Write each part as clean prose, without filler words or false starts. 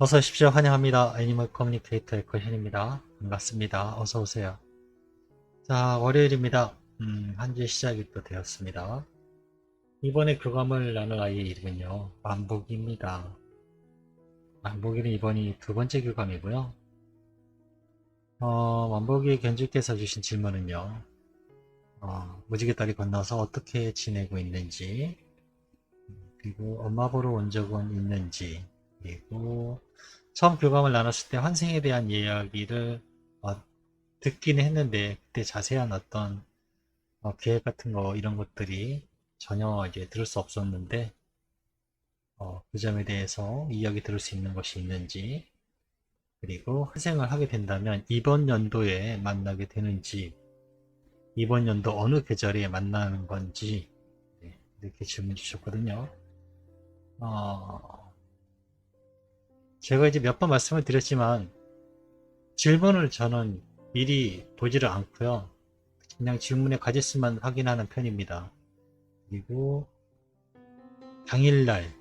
어서 오십시오. 환영합니다. 애니멀 커뮤니케이터 에코현입니다. 반갑습니다. 어서 오세요. 자, 월요일입니다. 한 주의 시작이 또 되었습니다. 이번에 교감을 나눌 아이의 이름은요, 만복이입니다. 만복이는 이번이 두 번째 교감이고요. 만복이 견주께서 주신 질문은요, 무지개 다리 건너서 어떻게 지내고 있는지, 그리고 엄마 보러 온 적은 있는지, 그리고 처음 교감을 나눴을 때 환생에 대한 이야기를 듣긴 했는데 그때 자세한 어떤 계획 같은 거 이런 것들이 전혀 이제 들을 수 없었는데 그 점에 대해서 이야기 들을 수 있는 것이 있는지, 그리고 환생을 하게 된다면 이번 연도에 만나게 되는지, 이번 연도 어느 계절에 만나는 건지, 네, 이렇게 질문 주셨거든요. 제가 이제 몇 번 말씀을 드렸지만 질문을 저는 미리 보지를 않고요. 그냥 질문에 가짓수만 확인하는 편입니다. 그리고 당일날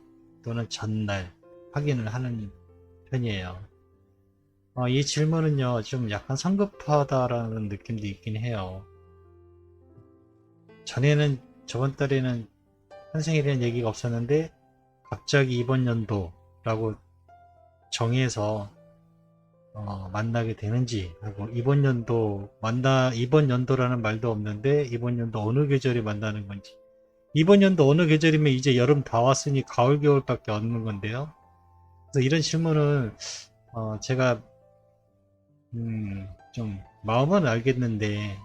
또는 전날 확인을 하는 편이에요. 이 질문은요, 좀 약간 성급하다라는 느낌도 있긴 해요. 저번 달에는 환생에 대한 얘기가 없었는데, 갑자기 이번 연도라고 정해서 만나게 되는지 하고, 이번 연도라는 말도 없는데 이번 연도 어느 계절에 만나는 건지, 이번 연도 어느 계절이면 이제 여름 다 왔으니 가을 겨울밖에 없는 건데요. 그래서 이런 질문을 제가 좀 마음은 알겠는데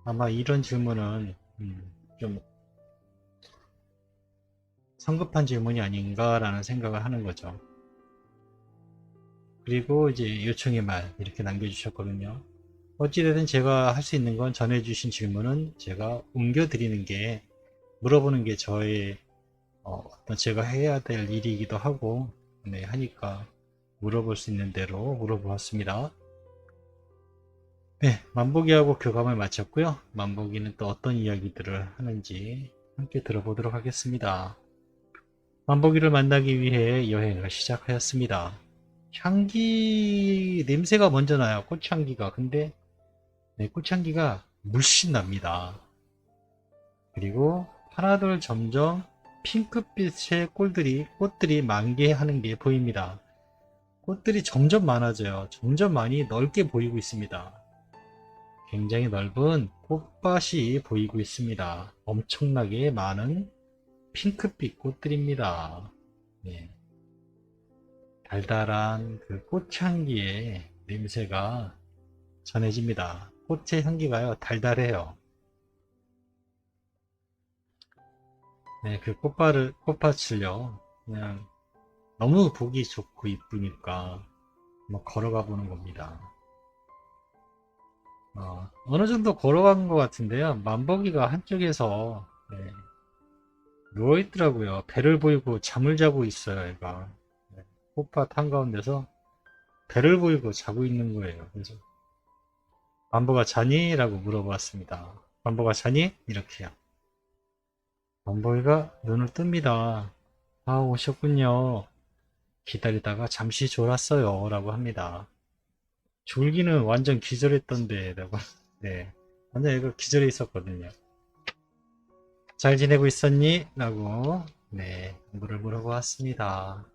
아마 이런 질문은 좀 성급한 질문이 아닌가라는 생각을 하는 거죠. 그리고 이제 요청의 말 이렇게 남겨주셨거든요. 어찌되든 제가 할 수 있는 건 전해주신 질문은 제가 옮겨드리는 게, 물어보는 게 저의 어떤 제가 해야 될 일이기도 하고, 네, 하니까 물어볼 수 있는 대로 물어보았습니다. 네, 만보기하고 교감을 마쳤고요. 만보기는 또 어떤 이야기들을 하는지 함께 들어보도록 하겠습니다. 만보기를 만나기 위해 여행을 시작하였습니다. 냄새가 먼저 나요. 꽃향기가. 근데 네, 꽃향기가 물씬 납니다. 그리고 하나둘 점점 핑크빛의 꽃들이 만개하는 게 보입니다. 꽃들이 점점 많아져요. 점점 많이 넓게 보이고 있습니다. 굉장히 넓은 꽃밭이 보이고 있습니다. 엄청나게 많은 핑크빛 꽃들입니다. 네. 달달한 그 꽃향기의 냄새가 전해집니다. 꽃의 향기가요, 달달해요. 네, 그 꽃밭을요, 그냥 너무 보기 좋고 이쁘니까 뭐 걸어가 보는 겁니다. 어느 정도 걸어간 것 같은데요. 만보기가 한쪽에서 네, 누워있더라고요. 배를 보이고 잠을 자고 있어요, 얘가. 네, 꽃밭 한가운데서 배를 보이고 자고 있는 거예요. 그래서 만보가 자니? 라고 물어봤습니다. 만보가 자니? 이렇게요. 만보기가 눈을 뜹니다. 아, 오셨군요. 기다리다가 잠시 졸았어요. 라고 합니다. 졸기는 완전 기절했던데, 라고. 네. 완전 얘가 기절해 있었거든요. 잘 지내고 있었니? 라고, 네. 물어보았습니다.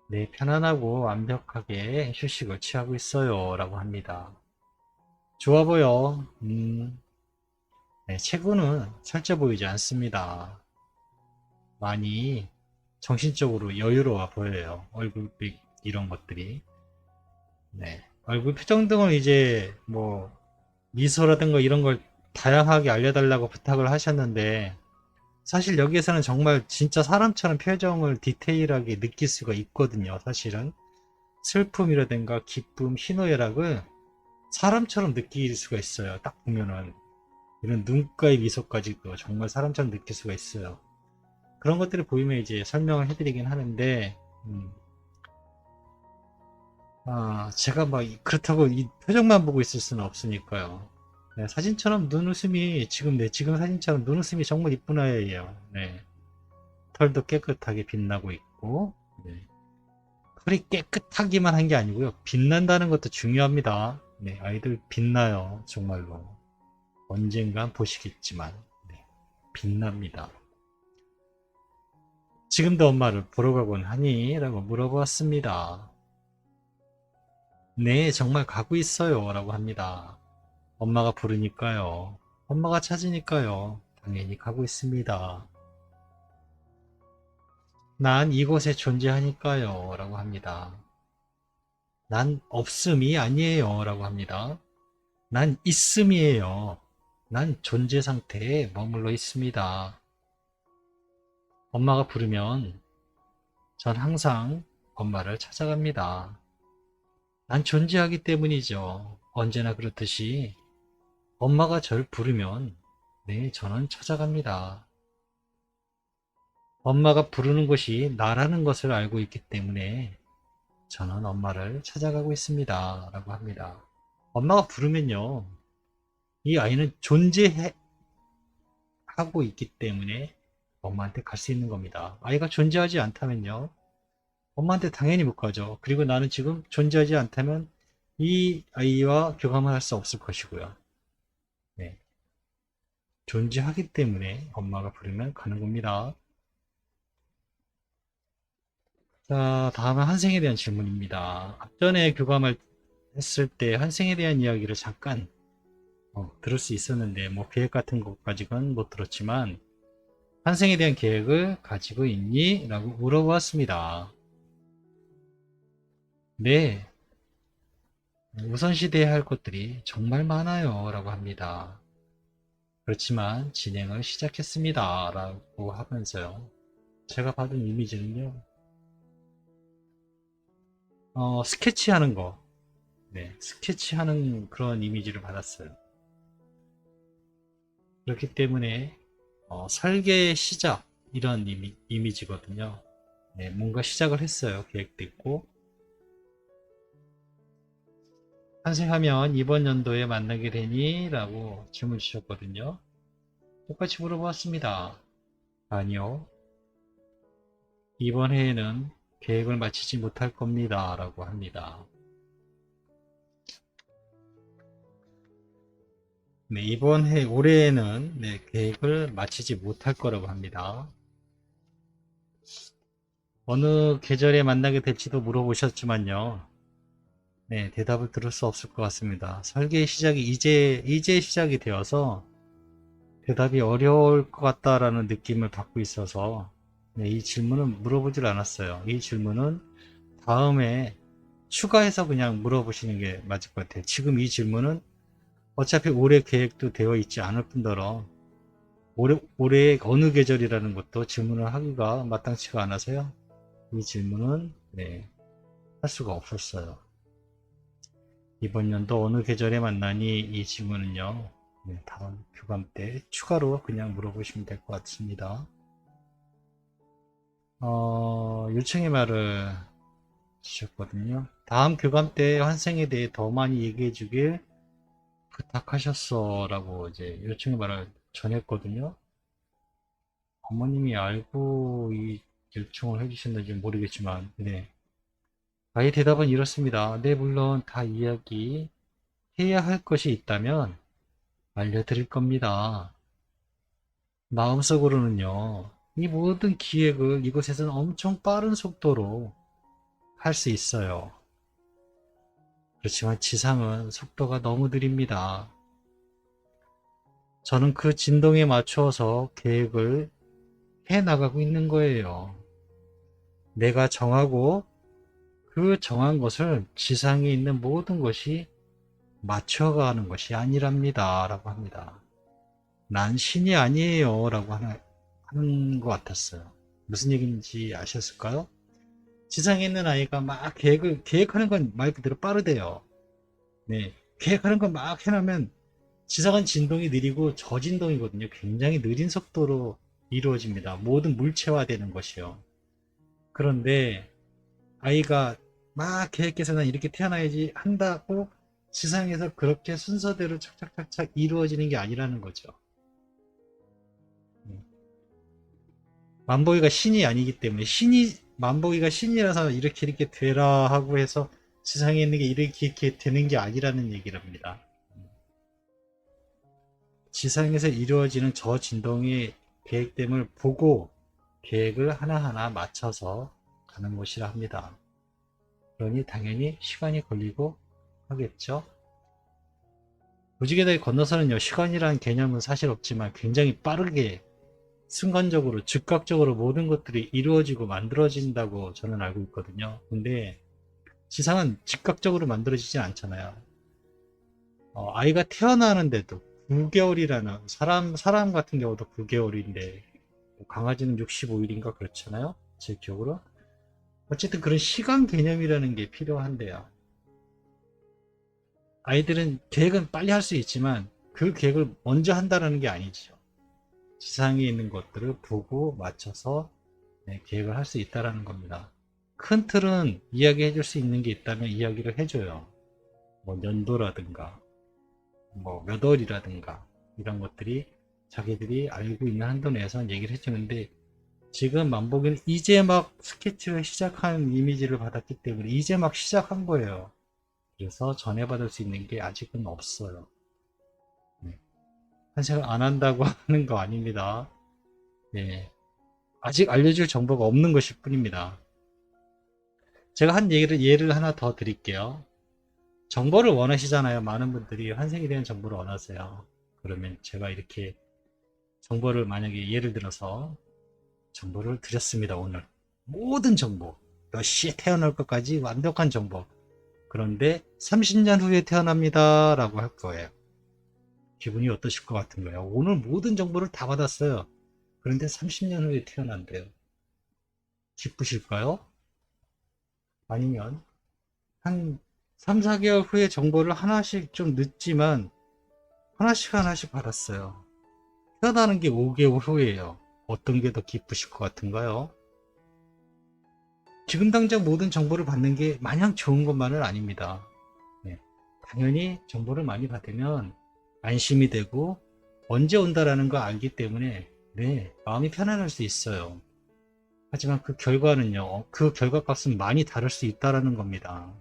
네, 편안하고 완벽하게 휴식을 취하고 있어요. 라고 합니다. 좋아 보여. 네, 체구는 살쪄 보이지 않습니다. 많이 정신적으로 여유로워 보여요. 얼굴빛 이런 것들이. 네. 얼굴 표정 등을 이제 뭐 미소라든가 이런 걸 다양하게 알려달라고 부탁을 하셨는데, 사실 여기에서는 정말 진짜 사람처럼 표정을 디테일하게 느낄 수가 있거든요. 사실은 슬픔이라든가 기쁨, 희노애락을 사람처럼 느낄 수가 있어요. 딱 보면은 이런 눈가의 미소까지도 정말 사람처럼 느낄 수가 있어요. 그런 것들을 보이면 이제 설명을 해드리긴 하는데, 제가 막 그렇다고 이 표정만 보고 있을 수는 없으니까요. 네, 사진처럼 눈웃음이 지금 사진처럼 눈웃음이 정말 이쁜 아이예요. 네, 털도 깨끗하게 빛나고 있고, 네. 털이 깨끗하기만 한 게 아니고요. 빛난다는 것도 중요합니다. 네, 아이들 빛나요. 정말로. 언젠간 보시겠지만, 네, 빛납니다. 지금도 엄마를 보러 가곤 하니? 라고 물어보았습니다. 네, 정말 가고 있어요. 라고 합니다. 엄마가 부르니까요. 엄마가 찾으니까요. 당연히 가고 있습니다. 난 이곳에 존재하니까요. 라고 합니다. 난 없음이 아니에요. 라고 합니다. 난 있음이에요. 난 존재 상태에 머물러 있습니다. 엄마가 부르면 전 항상 엄마를 찾아갑니다. 난 존재하기 때문이죠. 언제나 그렇듯이 엄마가 절 부르면 네, 저는 찾아갑니다. 엄마가 부르는 것이 나라는 것을 알고 있기 때문에 저는 엄마를 찾아가고 있습니다. 라고 합니다. 엄마가 부르면요, 이 아이는 존재하고 있기 때문에 엄마한테 갈 수 있는 겁니다. 아이가 존재하지 않다면요, 엄마한테 당연히 못 가죠. 그리고 나는 지금 존재하지 않다면 이 아이와 교감을 할 수 없을 것이고요. 네. 존재하기 때문에 엄마가 부르면 가는 겁니다. 자, 다음은 한생에 대한 질문입니다. 앞전에 교감을 했을 때 한생에 대한 이야기를 잠깐 들을 수 있었는데 뭐 계획 같은 것까지는 못 들었지만 한생에 대한 계획을 가지고 있니? 라고 물어보았습니다. 네, 우선시돼야 할 것들이 정말 많아요. 라고 합니다. 그렇지만 진행을 시작했습니다. 라고 하면서요. 제가 받은 이미지는요. 스케치하는 거. 네, 스케치하는 그런 이미지를 받았어요. 그렇기 때문에 설계의 시작 이런 이미지거든요. 네, 뭔가 시작을 했어요. 계획도 있고 탄생하면 이번 연도에 만나게 되니? 라고 질문 주셨거든요. 똑같이 물어보았습니다. 아니요. 이번 해에는 계획을 마치지 못할 겁니다. 라고 합니다. 네, 이번 해, 올해에는 네, 계획을 마치지 못할 거라고 합니다. 어느 계절에 만나게 될지도 물어보셨지만요. 네, 대답을 들을 수 없을 것 같습니다. 설계의 시작이 이제 시작이 되어서 대답이 어려울 것 같다라는 느낌을 받고 있어서 네, 이 질문은 물어보질 않았어요. 이 질문은 다음에 추가해서 그냥 물어보시는 게 맞을 것 같아요. 지금 이 질문은 어차피 올해 계획도 되어 있지 않을 뿐더러 올해 어느 계절이라는 것도 질문을 하기가 마땅치가 않아서요. 이 질문은 네, 할 수가 없었어요. 이번 연도 어느 계절에 만나니? 이 질문은요. 네, 다음 교감 때 추가로 그냥 물어보시면 될 것 같습니다. 요청의 말을 주셨거든요. 다음 교감 때 환생에 대해 더 많이 얘기해 주길 부탁하셨어 라고 이제 요청의 말을 전했거든요. 어머님이 알고 이 요청을 해주셨는지 모르겠지만 네. 아예 대답은 이렇습니다. 네, 물론 다 이야기 해야 할 것이 있다면 알려드릴 겁니다. 마음속으로는요, 이 모든 기획을 이곳에서는 엄청 빠른 속도로 할 수 있어요. 그렇지만 지상은 속도가 너무 느립니다. 저는 그 진동에 맞추어서 계획을 해 나가고 있는 거예요. 내가 정하고 그 정한 것을 지상에 있는 모든 것이 맞춰가는 것이 아니랍니다. 라고 합니다. 난 신이 아니에요. 라고 하는 것 같았어요. 무슨 얘기인지 아셨을까요? 지상에 있는 아이가 막 계획하는 건 말 그대로 빠르대요. 네. 계획하는 건 막 해놓으면 지상은 진동이 느리고 저진동이거든요. 굉장히 느린 속도로 이루어집니다. 모든 물체화되는 것이요. 그런데 아이가 막 계획해서 난 이렇게 태어나야지 한다고 지상에서 그렇게 순서대로 착착착착 이루어지는 게 아니라는 거죠. 만보기가 신이 아니기 때문에 신이 만복이가 신이라서 이렇게 되라 하고 해서 세상에 있는 게 이렇게 되는 게 아니라는 얘기를 합니다. 지상에서 이루어지는 저 진동의 계획됨을 보고 계획을 하나하나 맞춰서 가는 것이라 합니다. 그러니 당연히 시간이 걸리고 하겠죠. 무지개다리 건너서는요, 시간이라는 개념은 사실 없지만 굉장히 빠르게 순간적으로 즉각적으로 모든 것들이 이루어지고 만들어진다고 저는 알고 있거든요. 근데 지상은 즉각적으로 만들어지진 않잖아요. 아이가 태어나는데도 9개월이라는 사람 같은 경우도 9개월인데 강아지는 65일인가 그렇잖아요. 제 기억으로. 어쨌든 그런 시간 개념이라는 게 필요한데요. 아이들은 계획은 빨리 할 수 있지만 그 계획을 먼저 한다는 게 아니죠. 지상에 있는 것들을 보고 맞춰서 계획을 할 수 있다는 겁니다. 큰 틀은 이야기해 줄 수 있는 게 있다면 이야기를 해줘요. 뭐 연도라든가 뭐 몇 월이라든가 이런 것들이 자기들이 알고 있는 한도 내에서 얘기를 해주는데 지금 만복이는 이제 막 스케치를 시작한 이미지를 받았기 때문에 이제 막 시작한 거예요. 그래서 전해받을 수 있는 게 아직은 없어요. 한색을 안 한다고 하는 거 아닙니다. 네. 아직 알려줄 정보가 없는 것일 뿐입니다. 제가 한 예를 하나 더 드릴게요. 정보를 원하시잖아요. 많은 분들이 환생에 대한 정보를 원하세요. 그러면 제가 이렇게 정보를 만약에 예를 들어서 정보를 드렸습니다. 오늘 모든 정보 몇 시에 태어날 것까지 완벽한 정보. 그런데 30년 후에 태어납니다 라고 할 거예요. 기분이 어떠실 것 같은가요? 오늘 모든 정보를 다 받았어요. 그런데 30년 후에 태어난대요. 기쁘실까요? 아니면 한 3, 4개월 후에 정보를 하나씩 좀 늦지만 하나씩 받았어요. 태어나는 게 5개월 후예요. 어떤 게 더 기쁘실 것 같은가요? 지금 당장 모든 정보를 받는 게 마냥 좋은 것만은 아닙니다. 네. 당연히 정보를 많이 받으면 안심이 되고 언제 온다라는 걸 알기 때문에 네, 마음이 편안할 수 있어요. 하지만 그 결과는요, 그 결과값은 많이 다를 수 있다라는 겁니다.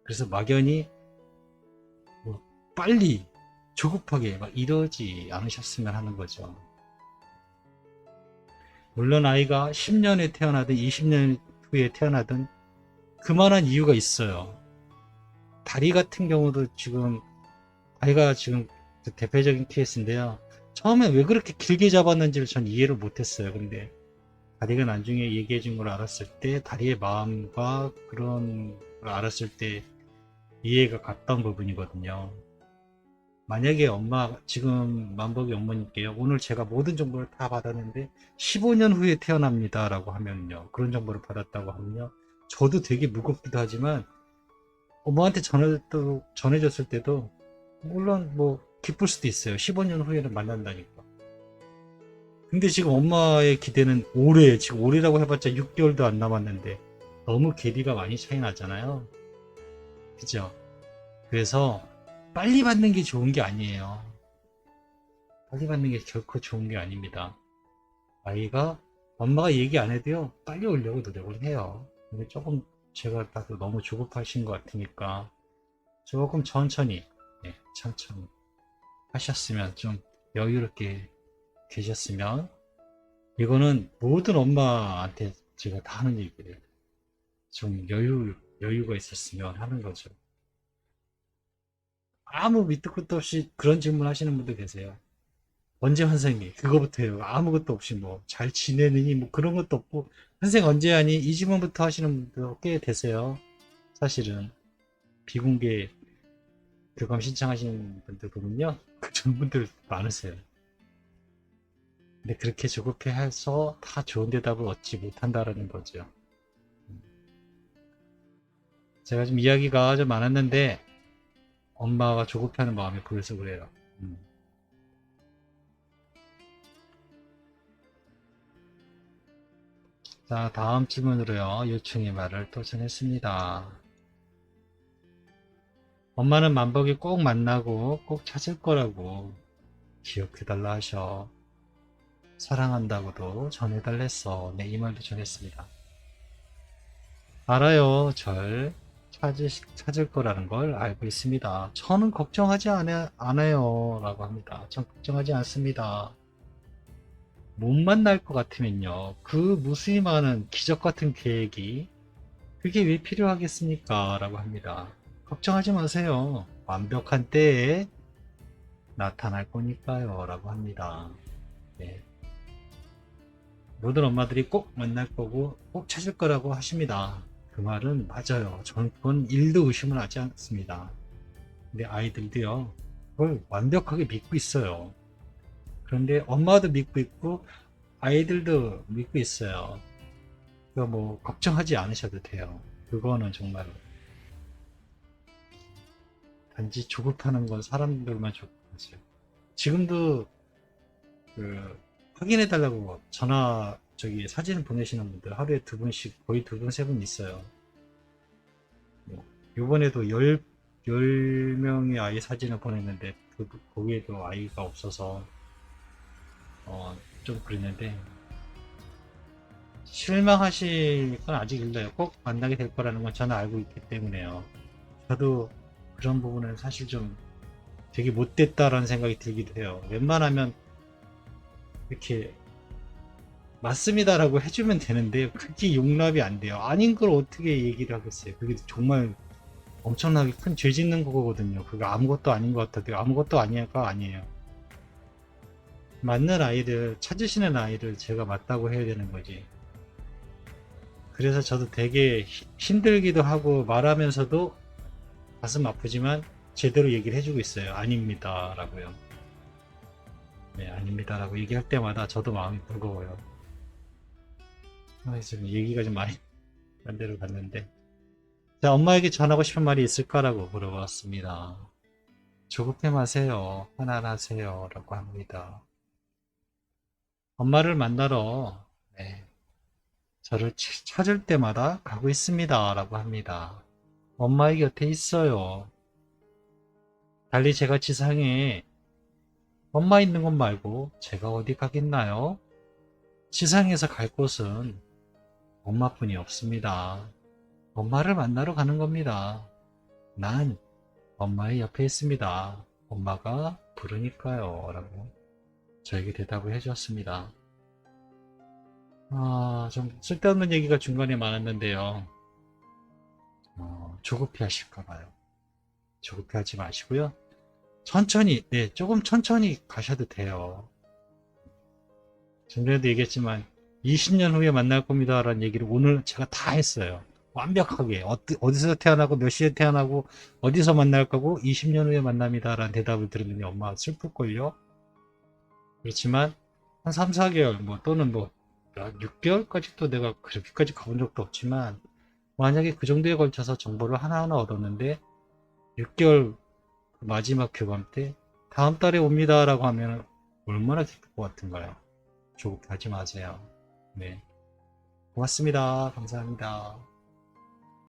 그래서 막연히 뭐 빨리 조급하게 막 이러지 않으셨으면 하는 거죠. 물론 아이가 10년에 태어나든 20년 후에 태어나든 그만한 이유가 있어요. 다리 같은 경우도 지금 아이가 지금 대표적인 케이스인데요. 처음에 왜 그렇게 길게 잡았는지를 전 이해를 못했어요. 근데 다리가 나중에 얘기해 준 걸 알았을 때 다리의 마음과 그런 걸 알았을 때 이해가 갔던 부분이거든요. 만약에 지금 만복이 어머니께요. 오늘 제가 모든 정보를 다 받았는데 15년 후에 태어납니다. 라고 하면요. 그런 정보를 받았다고 하면요. 저도 되게 무겁기도 하지만 엄마한테 전해줬을 때도 물론 뭐 기쁠 수도 있어요. 15년 후에는 만난다니까. 근데 지금 엄마의 기대는 지금 올해라고 해봤자 6개월도 안 남았는데 너무 괴리가 많이 차이 나잖아요. 그죠? 그래서 빨리 받는 게 좋은 게 아니에요. 빨리 받는 게 결코 좋은 게 아닙니다. 아이가 엄마가 얘기 안 해도요, 빨리 오려고 노력을 해요. 근데 조금 제가 봐도 너무 조급하신 것 같으니까 조금 천천히, 천천히 하셨으면 좀 여유롭게 계셨으면 이거는 모든 엄마한테 제가 다 하는 얘기예요. 좀 여유가 있었으면 하는 거죠. 아무 밑도 끝도 없이 그런 질문 하시는 분들 계세요. 언제 환생이? 그거부터 해요. 아무것도 없이 뭐 잘 지내느니 뭐 그런 것도 없고 환생 언제 하니? 이 질문부터 하시는 분들 꽤 되세요. 사실은 비공개 교감 신청하시는 분들 보면요. 그런 분들 많으세요. 근데 그렇게 조급해해서 다 좋은 대답을 얻지 못한다라는 거죠. 제가 좀 이야기가 좀 많았는데 엄마가 조급해하는 마음이 보여서 그래요. 자, 다음 질문으로요. 요청의 말을 또 전했습니다. 엄마는 만복이 꼭 만나고 꼭 찾을 거라고 기억해달라 하셔. 사랑한다고도 전해달랬어. 네, 이 말도 전했습니다. 알아요. 찾을 거라는 걸 알고 있습니다. 저는 걱정하지 않아요. 라고 합니다. 전 걱정하지 않습니다. 못 만날 것 같으면요. 그 무수히 많은 기적 같은 계획이 그게 왜 필요하겠습니까? 라고 합니다. 걱정하지 마세요. 완벽한 때에 나타날 거니까요. 라고 합니다. 네. 모든 엄마들이 꼭 만날 거고 꼭 찾을 거라고 하십니다. 그 말은 맞아요. 저는 그건 일도 의심을 하지 않습니다. 근데 아이들도요, 그걸 완벽하게 믿고 있어요. 그런데 엄마도 믿고 있고 아이들도 믿고 있어요. 그거 뭐 걱정하지 않으셔도 돼요. 그거는 정말 단지 조급하는 건 사람들만 조급하죠. 지금도 그 확인해 달라고 전화 저기 사진 보내시는 분들 하루에 두 분씩 거의 두 분, 세 분 있어요. 뭐, 요번에도 열 명의 아이 사진을 보냈는데 거기에도 아이가 없어서 좀 그랬는데 실망하실 건 아직 일러요. 꼭 만나게 될 거라는 건 저는 알고 있기 때문에요. 저도 그런 부분은 사실 좀 되게 못됐다라는 생각이 들기도 해요. 웬만하면 이렇게 맞습니다라고 해주면 되는데 그게 용납이 안 돼요. 아닌 걸 어떻게 얘기를 하겠어요. 그게 정말 엄청나게 큰 죄 짓는 거거든요. 그거 아무것도 아닌 것 같아도 아무것도 아니야가 아니에요. 맞는 아이를 찾으시는 아이를 제가 맞다고 해야 되는 거지. 그래서 저도 되게 힘들기도 하고 말하면서도 가슴 아프지만 제대로 얘기를 해주고 있어요. 아닙니다 라고요. 네, 아닙니다 라고 얘기할 때마다 저도 마음이 무거워요. 지금 얘기가 좀 많이 딴 데로 갔는데, 자, 엄마에게 전하고 싶은 말이 있을까라고 물어봤습니다. 조급해 마세요. 편안하세요. 라고 합니다. 엄마를 만나러, 네, 저를 찾을 때마다 가고 있습니다. 라고 합니다. 엄마의 곁에 있어요. 달리 제가 지상에 엄마 있는 곳 말고 제가 어디 가겠나요? 지상에서 갈 곳은 엄마뿐이 없습니다. 엄마를 만나러 가는 겁니다. 난 엄마의 옆에 있습니다. 엄마가 부르니까요. 라고 저에게 대답을 해주었습니다. 좀 쓸데없는 얘기가 중간에 많았는데요. 조급해 하실까봐요. 조급해 하지 마시고요. 천천히, 네, 조금 천천히 가셔도 돼요. 전에도 얘기했지만 20년 후에 만날 겁니다. 라는 얘기를 오늘 제가 다 했어요. 완벽하게. 어디서 태어나고 몇 시에 태어나고 어디서 만날 거고 20년 후에 만납니다. 라는 대답을 들으면 엄마가 슬플걸요? 그렇지만 한 3, 4개월 뭐 또는 뭐 6개월까지도 내가 그렇게까지 가본 적도 없지만 만약에 그 정도에 걸쳐서 정보를 하나하나 얻었는데 6개월 마지막 교감 때 다음 달에 옵니다 라고 하면 얼마나 기쁠 것 같은가요? 조급하지 마세요. 네. 고맙습니다. 감사합니다.